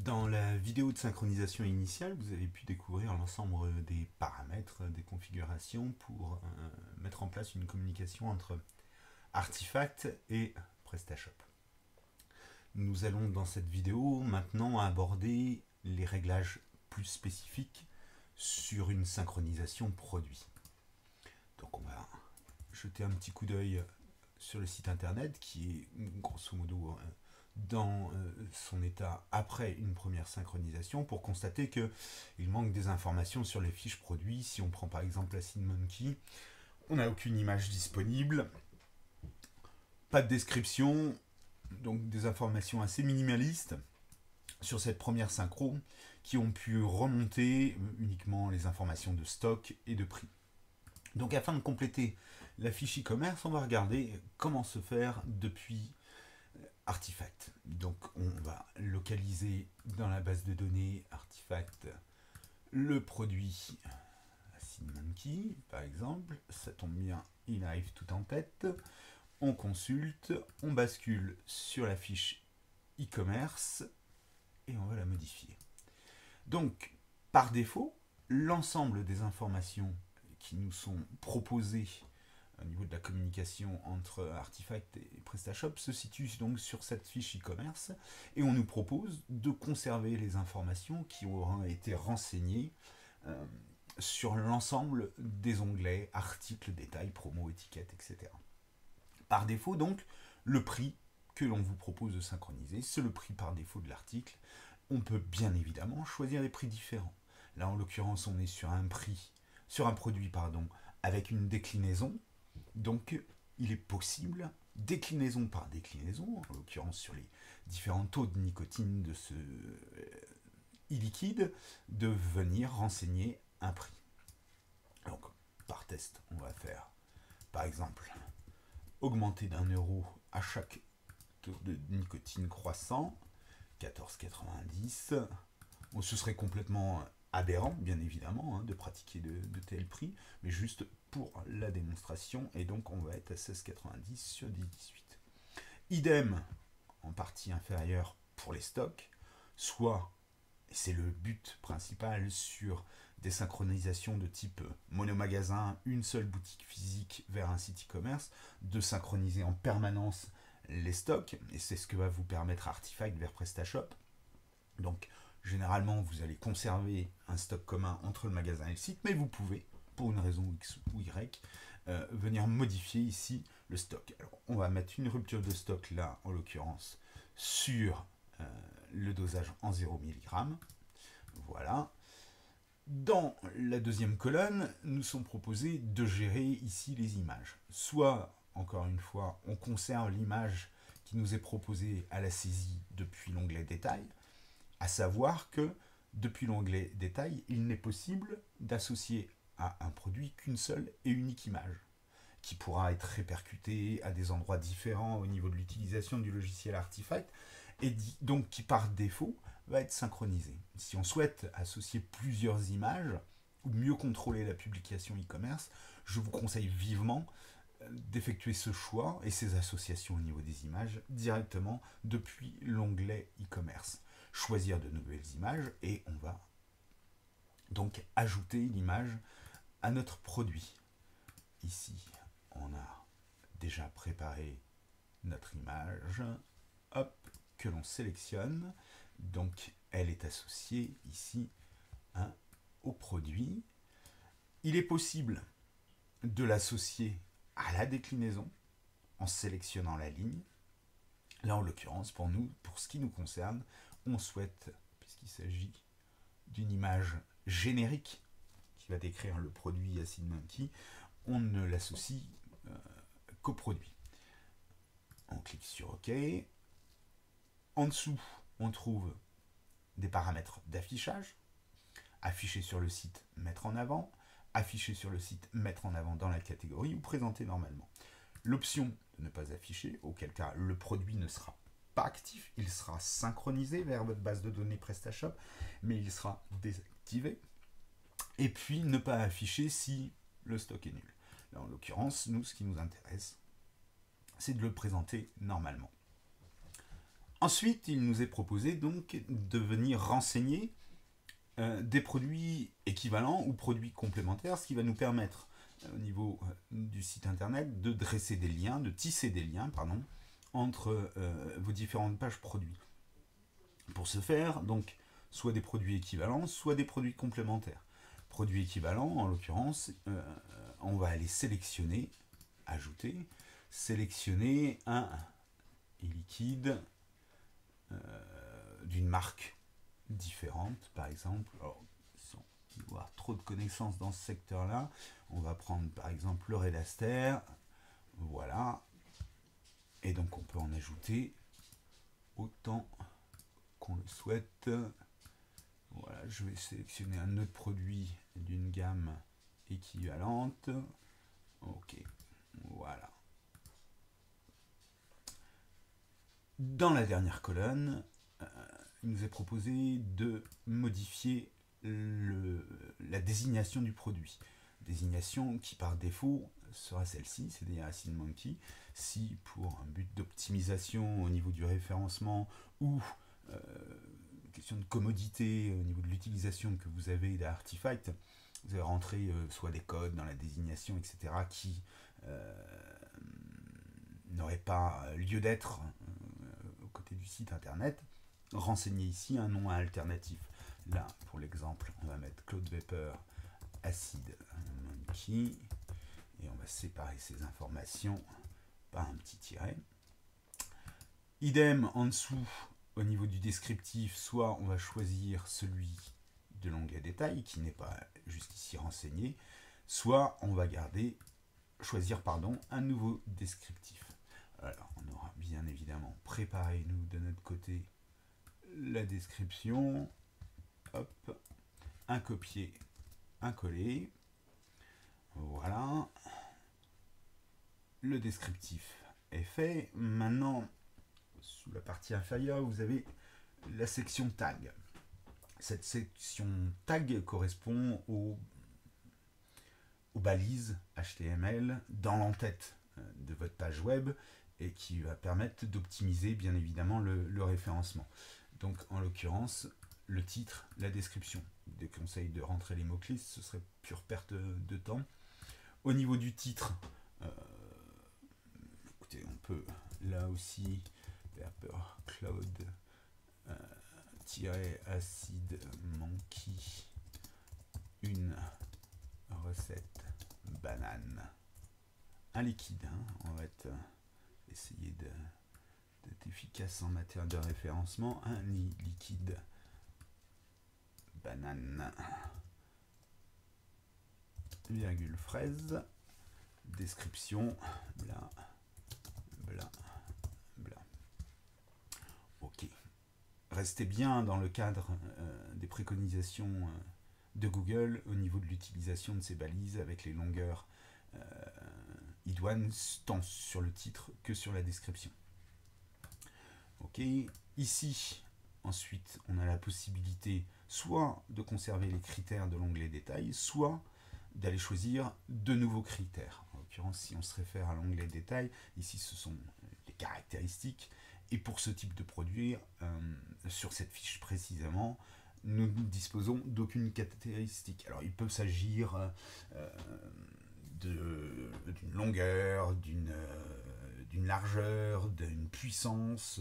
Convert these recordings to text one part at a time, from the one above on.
Dans la vidéo de synchronisation initiale, vous avez pu découvrir l'ensemble des paramètres, des configurations pour mettre en place une communication entre Artifact et PrestaShop. Nous allons dans cette vidéo maintenant aborder les réglages plus spécifiques sur une synchronisation produit. Donc on va jeter un petit coup d'œil sur le site internet qui est grosso modo dans son état après une première synchronisation pour constater qu'il manque des informations sur les fiches produits. Si on prend par exemple la SeedMonkey, on n'a aucune image disponible, pas de description, donc des informations assez minimalistes sur cette première synchro qui ont pu remonter uniquement les informations de stock et de prix. Donc afin de compléter la fiche e-commerce, on va regarder comment se faire depuis Artifact. Donc on va localiser dans la base de données Artifact le produit SeedMonkey par exemple. Ça tombe bien, il arrive tout en tête. On consulte, on bascule sur la fiche e-commerce et on va la modifier. Donc par défaut, l'ensemble des informations qui nous sont proposées au niveau de la communication entre Artifact et PrestaShop se situe donc sur cette fiche e-commerce et on nous propose de conserver les informations qui auront été renseignées sur l'ensemble des onglets, articles, détails, promos, étiquettes, etc. Par défaut donc, le prix que l'on vous propose de synchroniser, c'est le prix par défaut de l'article. On peut bien évidemment choisir des prix différents. Là en l'occurrence on est sur un produit avec une déclinaison. Donc, il est possible, déclinaison par déclinaison, en l'occurrence sur les différents taux de nicotine de ce e-liquide, de venir renseigner un prix. Donc, par test, on va faire, par exemple, augmenter d'1 € à chaque taux de nicotine croissant, 14,90. Bon, ce serait complètement aberrant, bien évidemment, de pratiquer de tels prix, mais juste pour la démonstration, et donc on va être à 16,90 sur 10,18. Idem en partie inférieure pour les stocks, soit, et c'est le but principal sur des synchronisations de type monomagasin, une seule boutique physique vers un site e-commerce, de synchroniser en permanence les stocks, et c'est ce que va vous permettre Artifact vers PrestaShop. Donc, généralement, vous allez conserver un stock commun entre le magasin et le site, mais vous pouvez, pour une raison X ou Y, venir modifier ici le stock. Alors, on va mettre une rupture de stock là, en l'occurrence, sur le dosage en 0 mg. Voilà. Dans la deuxième colonne, nous sommes proposés de gérer ici les images. Soit, encore une fois, on conserve l'image qui nous est proposée à la saisie depuis l'onglet détail, à savoir que depuis l'onglet détail, il n'est possible d'associer à un produit qu'une seule et unique image, qui pourra être répercutée à des endroits différents au niveau de l'utilisation du logiciel Artifact, et donc qui par défaut va être synchronisée. Si on souhaite associer plusieurs images, ou mieux contrôler la publication e-commerce, je vous conseille vivement d'effectuer ce choix et ces associations au niveau des images directement depuis l'onglet e-commerce. Choisir de nouvelles images et on va donc ajouter l'image à notre produit. Ici, on a déjà préparé notre image, hop, que l'on sélectionne. Donc, elle est associée ici au produit. Il est possible de l'associer à la déclinaison en sélectionnant la ligne. Là, en l'occurrence, pour ce qui nous concerne, on souhaite, puisqu'il s'agit d'une image générique qui va décrire le produit à SeedMonkey, on ne l'associe qu'au produit. On clique sur OK. En dessous, on trouve des paramètres d'affichage. Afficher sur le site, mettre en avant. Afficher sur le site, mettre en avant dans la catégorie ou présenter normalement. L'option de ne pas afficher, auquel cas le produit ne sera pas actif, il sera synchronisé vers votre base de données PrestaShop, mais il sera désactivé. Et puis ne pas afficher si le stock est nul. Là, en l'occurrence, nous, ce qui nous intéresse, c'est de le présenter normalement. Ensuite, il nous est proposé donc de venir renseigner des produits équivalents ou produits complémentaires, ce qui va nous permettre au niveau du site internet de dresser des liens, de tisser des liens, pardon, entre vos différentes pages produits. Pour ce faire, donc, soit des produits équivalents, soit des produits complémentaires. Produits équivalents, en l'occurrence, on va aller sélectionner, ajouter, sélectionner un liquide d'une marque différente, par exemple. Alors, sans avoir trop de connaissances dans ce secteur-là, on va prendre par exemple le Redaster, voilà, et donc on peut en ajouter autant qu'on le souhaite. Voilà, je vais sélectionner un autre produit d'une gamme équivalente. Ok, voilà. Dans la dernière colonne, il nous est proposé de modifier la désignation du produit. Désignation qui par défaut sera celle-ci, c'est-à-dire Acid Monkey. Si pour un but d'optimisation au niveau du référencement ou question de commodité au niveau de l'utilisation que vous avez d'Artifact, vous avez rentré soit des codes dans la désignation, etc., qui n'auraient pas lieu d'être aux côtés du site internet. Renseignez ici un nom alternatif. Là, pour l'exemple, on va mettre Cloud Vapor Acid Monkey et on va séparer ces informations par un petit tiret. Idem en dessous, au niveau du descriptif, soit on va choisir celui de l'onglet détail qui n'est pas jusqu'ici renseigné, soit on va choisir un nouveau descriptif. Alors, on aura bien évidemment préparé, nous, de notre côté, la description. Hop, un copier, un coller. Voilà. Le descriptif est fait. Maintenant, sous la partie inférieure, vous avez la section tag. Cette section tag correspond aux balises HTML dans l'entête de votre page web et qui va permettre d'optimiser bien évidemment le référencement. Donc en l'occurrence, le titre, la description. Je vous déconseille de rentrer les mots-clés, ce serait pure perte de temps. Au niveau du titre, écoutez, on peut là aussi Vapor Cloud Acid Monkey, une recette banane, un liquide, hein. On va essayer d'être efficace en matière de référencement. Un liquide banane, virgule fraise, description, bla bla bla. Ok. Restez bien dans le cadre des préconisations de Google au niveau de l'utilisation de ces balises avec les longueurs idoines tant sur le titre que sur la description. Ok, ici ensuite on a la possibilité soit de conserver les critères de l'onglet détail, soit d'aller choisir de nouveaux critères. En l'occurrence, si on se réfère à l'onglet détail, ici ce sont les caractéristiques. Et pour ce type de produit, sur cette fiche précisément, nous ne disposons d'aucune caractéristique. Alors il peut s'agir d'une longueur, d'une largeur, d'une puissance,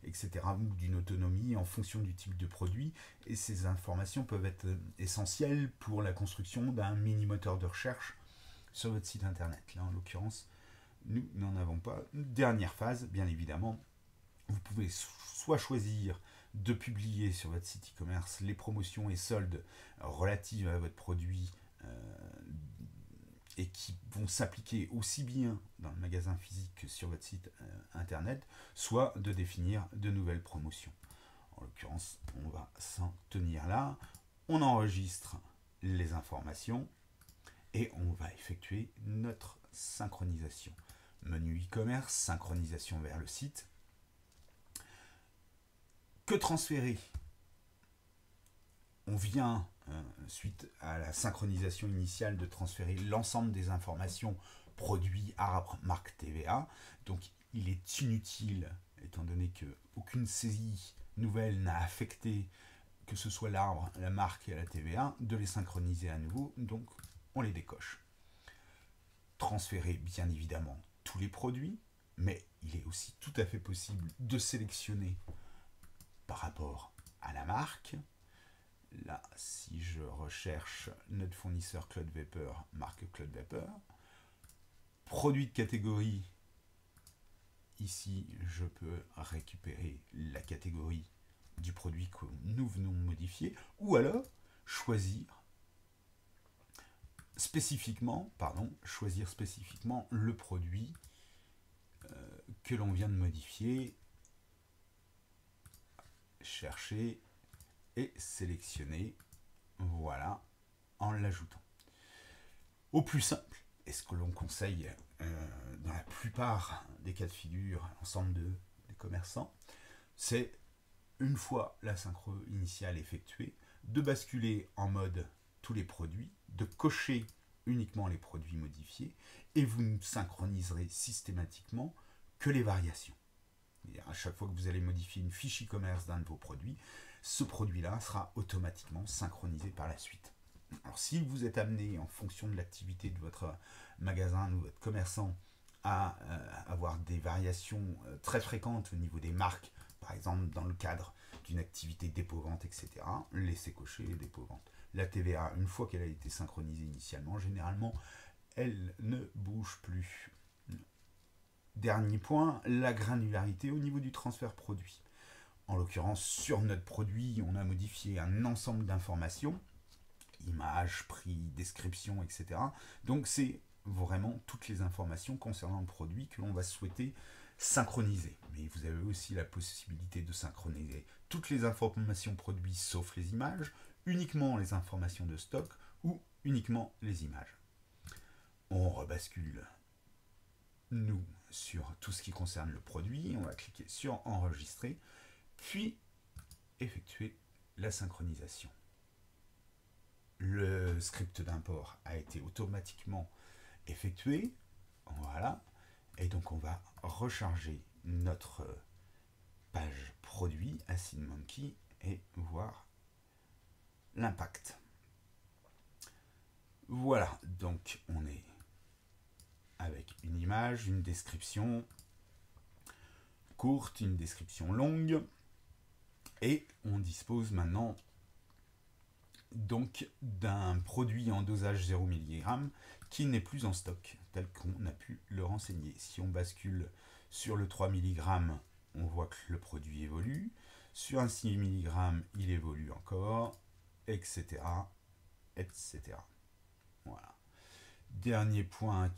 etc., ou d'une autonomie en fonction du type de produit. Et ces informations peuvent être essentielles pour la construction d'un mini moteur de recherche sur votre site internet. Là, en l'occurrence, nous n'en avons pas. Dernière phase, bien évidemment, vous pouvez soit choisir de publier sur votre site e-commerce les promotions et soldes relatives à votre produit et qui vont s'appliquer aussi bien dans le magasin physique que sur votre site internet, soit de définir de nouvelles promotions. En l'occurrence, on va s'en tenir là. On enregistre les informations et on va effectuer notre synchronisation. Menu e-commerce, synchronisation vers le site. Que transférer? On vient, suite à la synchronisation initiale, de transférer l'ensemble des informations produits à marque TVA. Donc il est étant donné qu'aucune saisie nouvelle n'a affecté que ce soit l'arbre, la marque et la TVA, de les synchroniser à nouveau, donc on les décoche. Transférer bien évidemment tous les produits, mais il est aussi tout à fait possible de sélectionner par rapport à la marque. Là, si je recherche notre fournisseur Cloud Vapor, marque Cloud Vapor, produit de catégorie, ici je peux récupérer la catégorie du produit que nous venons de modifier, ou alors choisir spécifiquement le produit que l'on vient de modifier, chercher et sélectionner, voilà, en l'ajoutant. Au plus simple, et ce que l'on conseille dans la plupart des cas de figure, l'ensemble des commerçants, c'est, une fois la synchro initiale effectuée, de basculer en mode tous les produits, de cocher uniquement les produits modifiés, et vous ne synchroniserez systématiquement que les variations. Et à chaque fois que vous allez modifier une fiche e-commerce d'un de vos produits, ce produit-là sera automatiquement synchronisé par la suite. Alors si vous êtes amené, en fonction de l'activité de votre magasin ou votre commerçant, à avoir des variations très fréquentes au niveau des marques, par exemple dans le cadre d'une activité dépôt-vente, etc., laissez cocher les dépôts-ventes. La TVA, une fois qu'elle a été synchronisée initialement, généralement, elle ne bouge plus. Dernier point, la granularité au niveau du transfert produit. En l'occurrence, sur notre produit, on a modifié un ensemble d'informations, images, prix, description, etc. Donc c'est vraiment toutes les informations concernant le produit que l'on va souhaiter synchroniser. Mais vous avez aussi la possibilité de synchroniser toutes les informations produits sauf les images, uniquement les informations de stock ou uniquement les images. On rebascule, nous, sur tout ce qui concerne le produit. On va cliquer sur enregistrer, puis effectuer la synchronisation. Le script d'import a été automatiquement effectué. Voilà. Et donc on va recharger notre page produit à SeedMonkey et voir l'impact. Voilà, donc on est avec une image, une description courte, une description longue, et on dispose maintenant donc d'un produit en dosage 0 mg qui n'est plus en stock, tel qu'on a pu le renseigner. Si on bascule sur le 3 mg, on voit que le produit évolue. Sur un 6 mg, il évolue encore, etc. etc. Voilà. Dernier point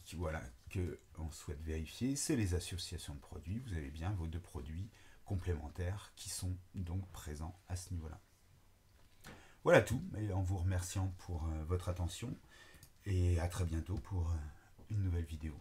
que on souhaite vérifier, c'est les associations de produits. Vous avez bien vos deux produits complémentaires qui sont donc présents à ce niveau-là. Voilà tout, et en vous remerciant pour votre attention, et à très bientôt pour une nouvelle vidéo.